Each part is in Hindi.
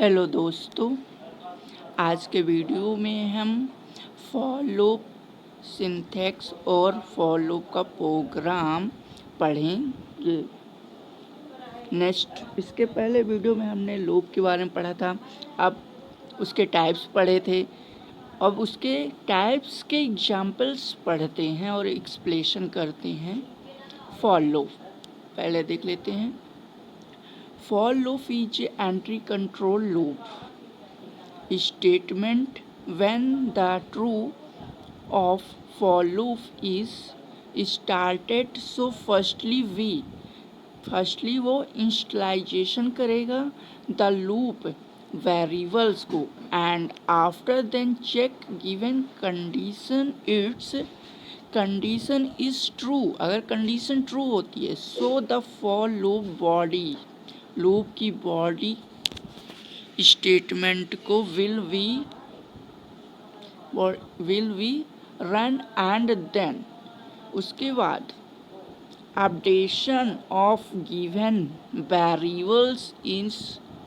हेलो दोस्तों, आज के वीडियो में हम फॉर लूप सिंटैक्स और फॉर लूप का प्रोग्राम पढ़ेंगे। नेक्स्ट, इसके पहले वीडियो में हमने लूप के बारे में पढ़ा था। अब उसके टाइप्स पढ़े थे। अब उसके टाइप्स के एग्जाम्पल्स पढ़ते हैं और एक्सप्लेशन करते हैं फॉर लूप। पहले देख लेते हैं। For loop is entry control loop statement when the true of for loop is started. So firstly वो initialization करेगा the loop variables को and after then check given condition its condition is true. अगर condition true होती है so the for loop body loop की बॉडी स्टेटमेंट को will we run and then उसके बाद updation of given variables is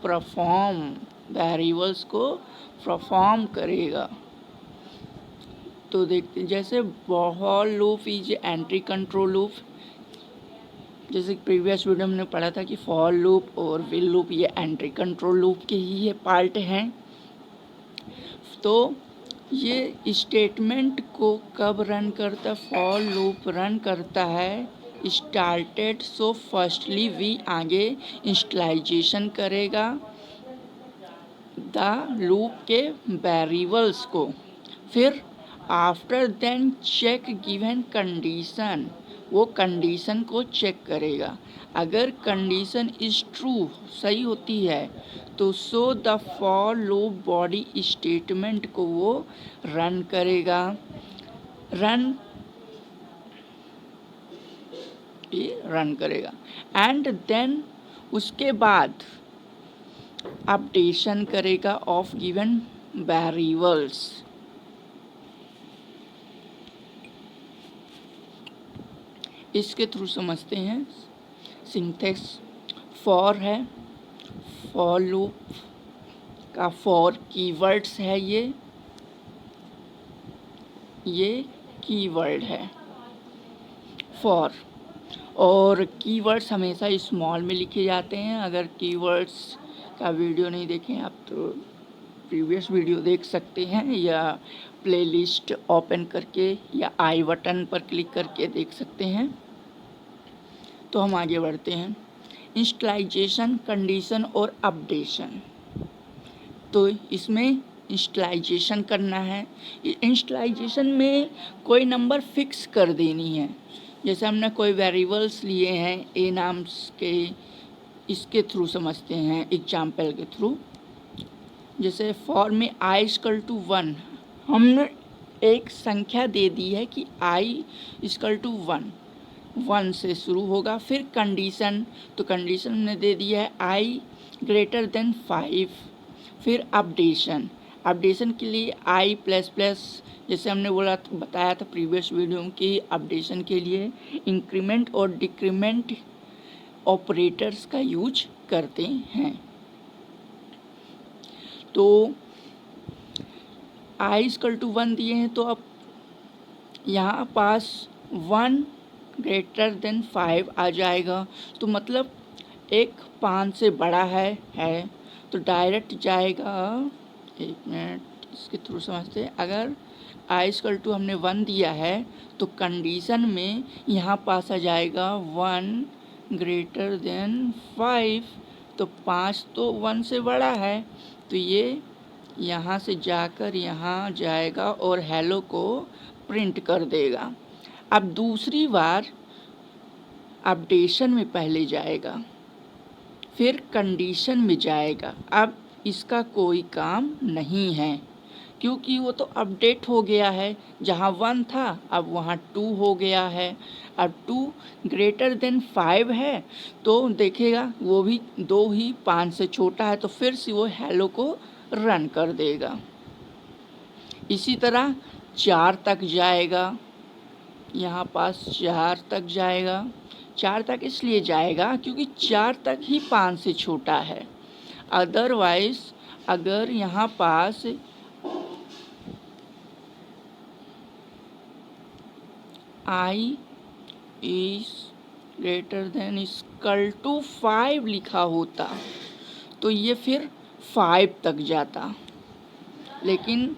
perform, variables को परफॉर्म करेगा। तो देखते जैसे for loop is entry control loop, जैसे प्रीवियस वीडियो में हमने पढ़ा था कि फॉर लूप और विल लूप ये एंट्री कंट्रोल लूप के ही ये पार्ट हैं। तो ये स्टेटमेंट को कब रन करता, फॉर लूप रन करता है स्टार्टेड। सो फर्स्टली वी आगे इंस्टलाइजेशन करेगा द लूप के वेरिएबल्स को, फिर after then check given condition, वो कंडीशन को चेक करेगा। अगर कंडीशन इज ट्रू, सही होती है, तो so the for loop body statement को वो रन करेगा। रन करेगा एंड देन उसके बाद अपडेशन करेगा ऑफ गिवन वेरिएबल्स। इसके थ्रू समझते हैं सिंटैक्स। फॉर है, फॉर लूप का फॉर कीवर्ड्स है, ये कीवर्ड है फॉर, और कीवर्ड्स हमेशा स्मॉल में लिखे जाते हैं। अगर कीवर्ड्स का वीडियो नहीं देखें आप तो प्रीवियस वीडियो देख सकते हैं, या प्लेलिस्ट ओपन करके या आई बटन पर क्लिक करके देख सकते हैं। तो हम आगे बढ़ते हैं। इंस्टलाइजेशन, कंडीशन और अपडेशन। तो इसमें इंस्टलाइजेशन करना है। इंस्टलाइजेशन में कोई नंबर फिक्स कर देनी है। जैसे हमने कोई वेरिएबल्स लिए हैं ए नाम के, इसके थ्रू समझते हैं एग्जाम्पल के थ्रू। जैसे फॉर में आई इक्वल टू 1, हमने एक संख्या दे दी है कि आई इक्वल टू 1 से शुरू होगा। फिर कंडीशन, तो कंडीशन हमने दे दिया है आई ग्रेटर देन 5। फिर अपडेशन, अपडेशन के लिए आई प्लस प्लस, जैसे हमने बताया था प्रीवियस वीडियो में कि अपडेशन के लिए इंक्रीमेंट और डिक्रीमेंट ऑपरेटर्स का यूज करते हैं। तो आई इक्वल टू 1 दिए हैं, तो अब यहाँ पास 1 ग्रेटर देन 5 आ जाएगा। तो मतलब एक 5 से बड़ा है तो डायरेक्ट जाएगा। एक मिनट, इसके थ्रू समझते हैं। अगर आई इक्वल टू हमने 1 दिया है तो कंडीशन में यहाँ पास आ जाएगा 1 ग्रेटर देन 5, तो 5 तो 1 से बड़ा है, तो ये यहाँ से जाकर यहाँ जाएगा और हेलो को प्रिंट कर देगा। अब दूसरी बार अपडेशन में पहले जाएगा, फिर कंडीशन में जाएगा। अब इसका कोई काम नहीं है क्योंकि वो तो अपडेट हो गया है। जहाँ 1 था अब वहाँ 2 हो गया है। अब 2 ग्रेटर देन 5 है तो देखेगा वो भी 2 ही 5 से छोटा है, तो फिर से वो हेलो को रन कर देगा। इसी तरह 4 तक जाएगा, यहाँ पास 4 तक जाएगा। 4 तक इसलिए जाएगा क्योंकि 4 तक ही 5 से छोटा है। अदरवाइज अगर यहाँ पास I is greater than equal to 5 लिखा होता तो ये फिर 5 तक जाता, लेकिन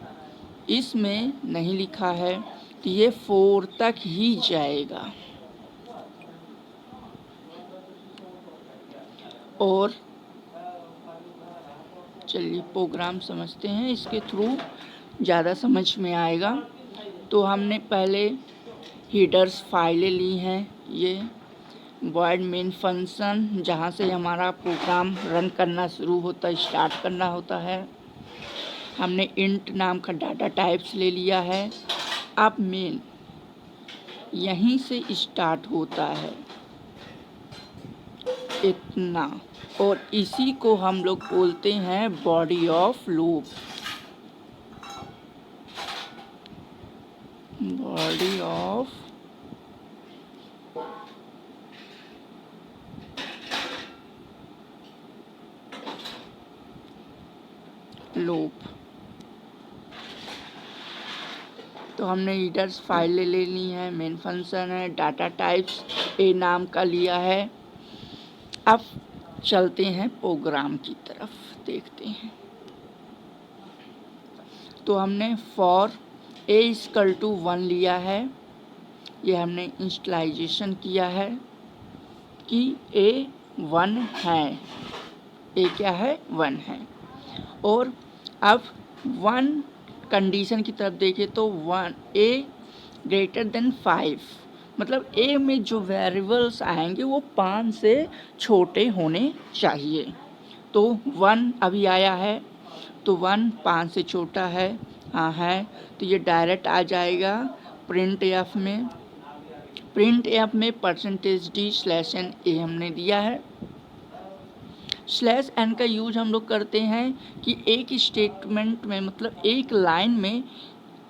इसमें नहीं लिखा है तो ये 4 तक ही जाएगा। और चलिए प्रोग्राम समझते हैं, इसके थ्रू ज़्यादा समझ में आएगा। तो हमने पहले हीडर्स फाइलें ली हैं, ये वर्ड मेन फंक्शन जहाँ से हमारा प्रोग्राम रन करना शुरू होता है, स्टार्ट करना होता है। हमने इंट नाम का डाटा टाइप्स ले लिया है। अब मेन यहीं से स्टार्ट होता है इतना, और इसी को हम लोग बोलते हैं body of loop. Body of loop. तो हमने हीडर्स फाइलें ले ली हैं, मेन फंक्शन है, डाटा टाइप्स ए नाम का लिया है। अब चलते हैं प्रोग्राम की तरफ, देखते हैं। तो हमने फॉर ए इक्वल टू 1 लिया है, ये हमने इंस्टलाइजेशन किया है कि ए 1 है, ए क्या है 1 है। और अब 1 कंडीशन की तरफ देखें तो 1 ए ग्रेटर देन 5, मतलब ए में जो वेरिएबल्स आएंगे वो 5 से छोटे होने चाहिए। तो 1 अभी आया है तो 1 5 से छोटा है, हाँ है, तो ये डायरेक्ट आ जाएगा प्रिंट एफ में। प्रिंट एफ में %d/n ए हमने दिया है। /n का यूज हम लोग करते हैं कि एक स्टेटमेंट में, मतलब एक लाइन में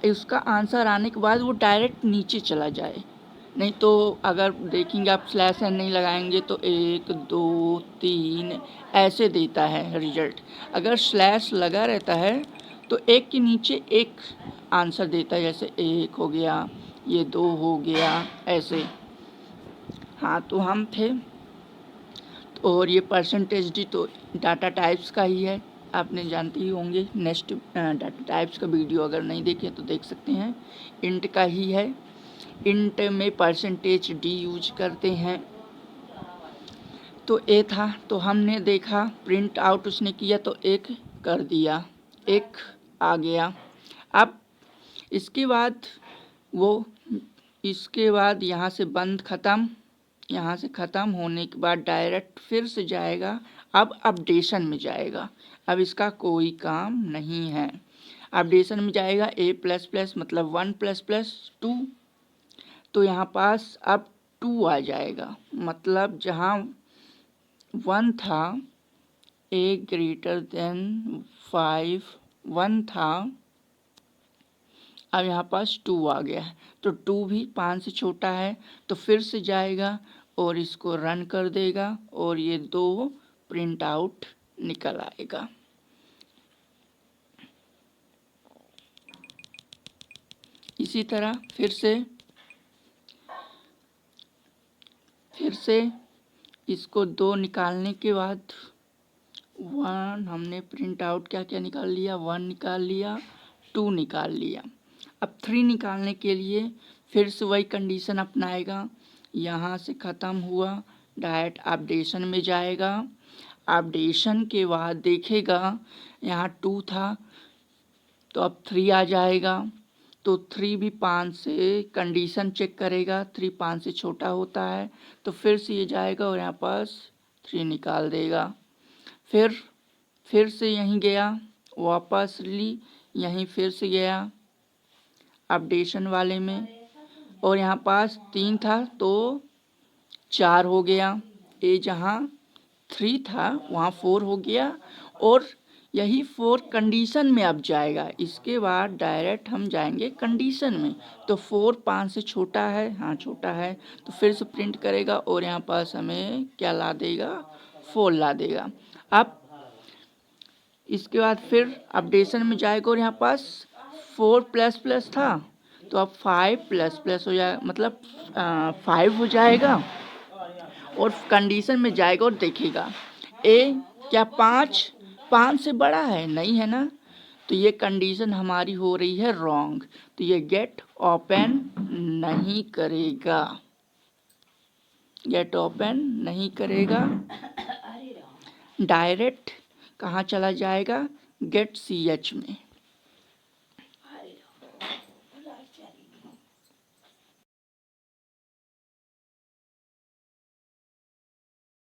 उसका आंसर आने के बाद वो डायरेक्ट नीचे चला जाए। नहीं तो अगर देखेंगे आप /n नहीं लगाएंगे तो 1 2 3 ऐसे देता है रिजल्ट। अगर स्लैश लगा रहता है तो एक के नीचे एक आंसर देता है, जैसे 1 हो गया, ये 2 हो गया, ऐसे। हाँ, तो हम थे, और ये %d तो डाटा टाइप्स का ही है, आपने जानते ही होंगे। नेक्स्ट डाटा टाइप्स का वीडियो अगर नहीं देखे तो देख सकते हैं। इंट का ही है, इंट में %d यूज करते हैं। तो ए था तो हमने देखा प्रिंट आउट उसने किया तो 1 कर दिया, 1 आ गया। अब इसके बाद यहाँ से बंद ख़त्म, यहाँ से ख़त्म होने के बाद डायरेक्ट फिर से जाएगा, अब अपडेशन में जाएगा। अब इसका कोई काम नहीं है, अपडेशन में जाएगा a++ मतलब 1++2, तो यहाँ पास अब 2 आ जाएगा, मतलब जहाँ 1 था a ग्रेटर देन 5 1 था, अब यहाँ पास 2 आ गया है, तो 2 भी 5 से छोटा है, तो फिर से जाएगा और इसको रन कर देगा और ये 2 प्रिंट आउट निकल आएगा। इसी तरह फिर से इसको 2 निकालने के बाद 1 हमने प्रिंट आउट क्या निकाल लिया, 1 निकाल लिया, 2 निकाल लिया। अब 3 निकालने के लिए फिर से वही कंडीशन अपनाएगा, यहाँ से ख़त्म हुआ, डायरेक्ट अपडेशन में जाएगा। अपडेशन के बाद देखेगा यहाँ 2 था तो अब 3 आ जाएगा, तो 3 भी 5 से कंडीशन चेक करेगा, 3 5 से छोटा होता है, तो फिर से ये जाएगा और यहाँ पास 3 निकाल देगा। फिर से यहीं गया, वापस ली, यहीं फिर से गया अपडेशन वाले में, और यहाँ पास 3 था तो 4 हो गया, ए जहाँ 3 था वहाँ 4 हो गया, और यही 4 कंडीशन में अब जाएगा। इसके बाद डायरेक्ट हम जाएंगे कंडीशन में, तो 4 5 से छोटा है, हाँ छोटा है, तो फिर से प्रिंट करेगा और यहाँ पास हमें क्या ला देगा, 4 ला देगा। अब इसके बाद फिर अपडेशन में जाएगा और यहाँ पास 4++ था तो अब 5++ हो जाएगा, मतलब 5 हो जाएगा। और कंडीशन में जाएगा और देखेगा ए क्या 5 से बड़ा है, नहीं है ना, तो ये कंडीशन हमारी हो रही है रॉन्ग, तो ये गेट ओपन नहीं करेगा, गेट ओपन नहीं करेगा। डायरेक्ट कहाँ चला जाएगा, गेट CH में।